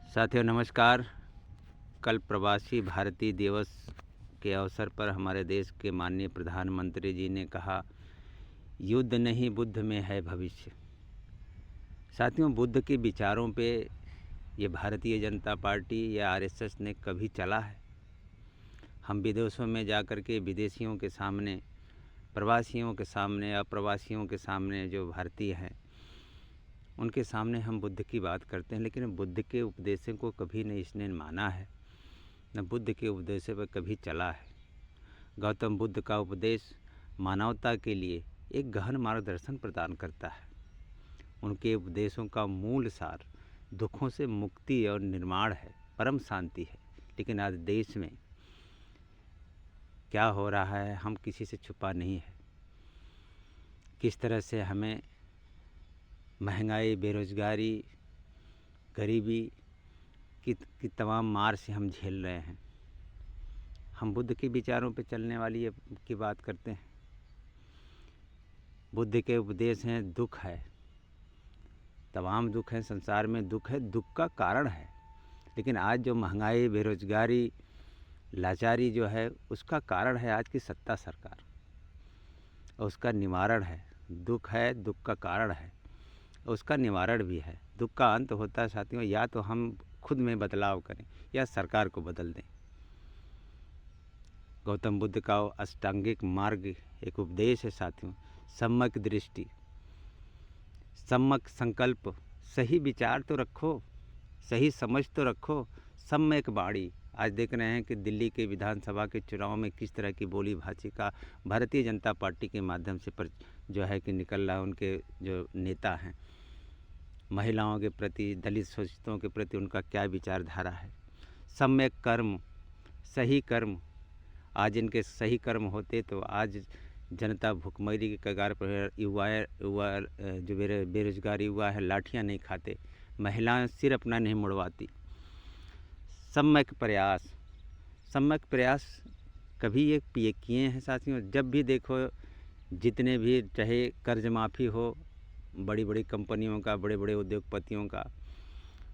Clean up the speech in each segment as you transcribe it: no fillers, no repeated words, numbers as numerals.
साथियों नमस्कार। कल प्रवासी भारतीय दिवस के अवसर पर हमारे देश के माननीय प्रधानमंत्री जी ने कहा, युद्ध नहीं बुद्ध में है भविष्य। साथियों, बुद्ध के विचारों पे ये भारतीय जनता पार्टी या आरएसएस ने कभी चला है? हम विदेशों में जाकर के विदेशियों के सामने, प्रवासियों के सामने, अप्रवासियों के सामने, जो भारतीय हैं उनके सामने हम बुद्ध की बात करते हैं, लेकिन बुद्ध के उपदेशों को कभी न इसने माना है, न बुद्ध के उपदेशों पर कभी चला है। गौतम बुद्ध का उपदेश मानवता के लिए एक गहन मार्गदर्शन प्रदान करता है। उनके उपदेशों का मूल सार दुखों से मुक्ति और निर्माण है, परम शांति है। लेकिन आज देश में क्या हो रहा है, हम किसी से छुपा नहीं है। किस तरह से हमें महंगाई, बेरोज़गारी, गरीबी की तमाम मार से हम झेल रहे हैं। हम बुद्ध के विचारों पे चलने वाली की बात करते हैं। बुद्ध के उपदेश हैं, दुख है, तमाम दुख हैं, संसार में दुख है, दुख का कारण है। लेकिन आज जो महंगाई, बेरोज़गारी, लाचारी जो है, उसका कारण है आज की सत्ता सरकार, और उसका निवारण है। दुख है, दुख का कारण है, उसका निवारण भी है। दुख का अंत होता है साथियों, या तो हम खुद में बदलाव करें या सरकार को बदल दें। गौतम बुद्ध का अष्टांगिक मार्ग एक उपदेश है साथियों। सम्यक दृष्टि, सम्यक संकल्प, सही विचार तो रखो, सही समझ तो रखो, सम्यक वाणी। आज देख रहे हैं कि दिल्ली के विधानसभा के चुनाव में किस तरह की बोली भाषी का भारतीय जनता पार्टी के माध्यम से जो है कि निकल रहा है। उनके जो नेता हैं, महिलाओं के प्रति, दलित शोषितों के प्रति उनका क्या विचारधारा है। सम्यक कर्म, सही कर्म। आज इनके सही कर्म होते तो आज जनता भुखमरी के कगार पर, युवा जो बेरोजगार युवा है लाठियाँ नहीं खाते, महिलाएं सिर अपना नहीं मुड़वाती। सम्यक प्रयास, सम्यक प्रयास कभी ये किए हैं साथियों? जब भी देखो, जितने भी चाहे कर्ज माफ़ी हो, बड़ी बड़ी कंपनियों का, बड़े बड़े उद्योगपतियों का,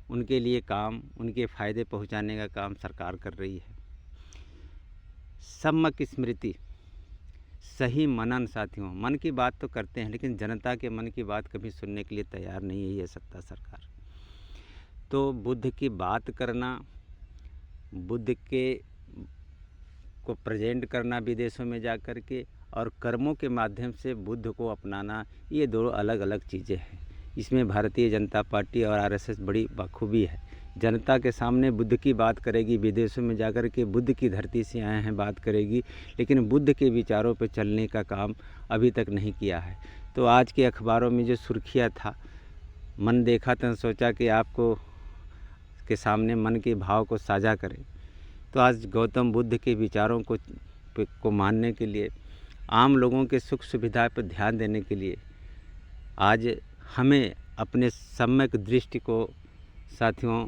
उनके लिए काम, उनके फ़ायदे पहुंचाने का काम सरकार कर रही है। सम्यक स्मृति, सही मनन। साथियों, मन की बात तो करते हैं, लेकिन जनता के मन की बात कभी सुनने के लिए तैयार नहीं है ये सत्ता सरकार। तो बुद्ध की बात करना, बुद्ध के को प्रेजेंट करना विदेशों में जा कर के, और कर्मों के माध्यम से बुद्ध को अपनाना, ये दो अलग अलग चीज़ें हैं। इसमें भारतीय जनता पार्टी और आरएसएस बड़ी बखूबी है। जनता के सामने बुद्ध की बात करेगी, विदेशों में जाकर के बुद्ध की धरती से आए हैं बात करेगी, लेकिन बुद्ध के विचारों पर चलने का काम अभी तक नहीं किया है। तो आज के अखबारों में जो सुर्खियाँ था, मन देखा तो सोचा कि आपको के सामने मन के भाव को साझा करें। तो आज गौतम बुद्ध के विचारों को मानने के लिए, आम लोगों के सुख सुविधा पर ध्यान देने के लिए आज हमें अपने सम्यक दृष्टि को साथियों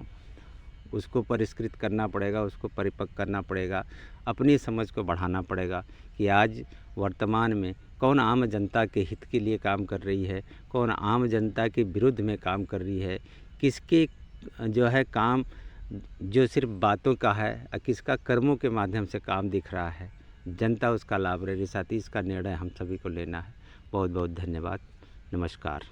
उसको परिष्कृत करना पड़ेगा, उसको परिपक्व करना पड़ेगा, अपनी समझ को बढ़ाना पड़ेगा कि आज वर्तमान में कौन आम जनता के हित के लिए काम कर रही है, कौन आम जनता के विरुद्ध में काम कर रही है, किसके जो है काम जो सिर्फ बातों का है और किसका कर्मों के माध्यम से काम दिख रहा है। जनता उसका लाभ ले रही। साथ ही इसका निर्णय हम सभी को लेना है। बहुत बहुत धन्यवाद। नमस्कार।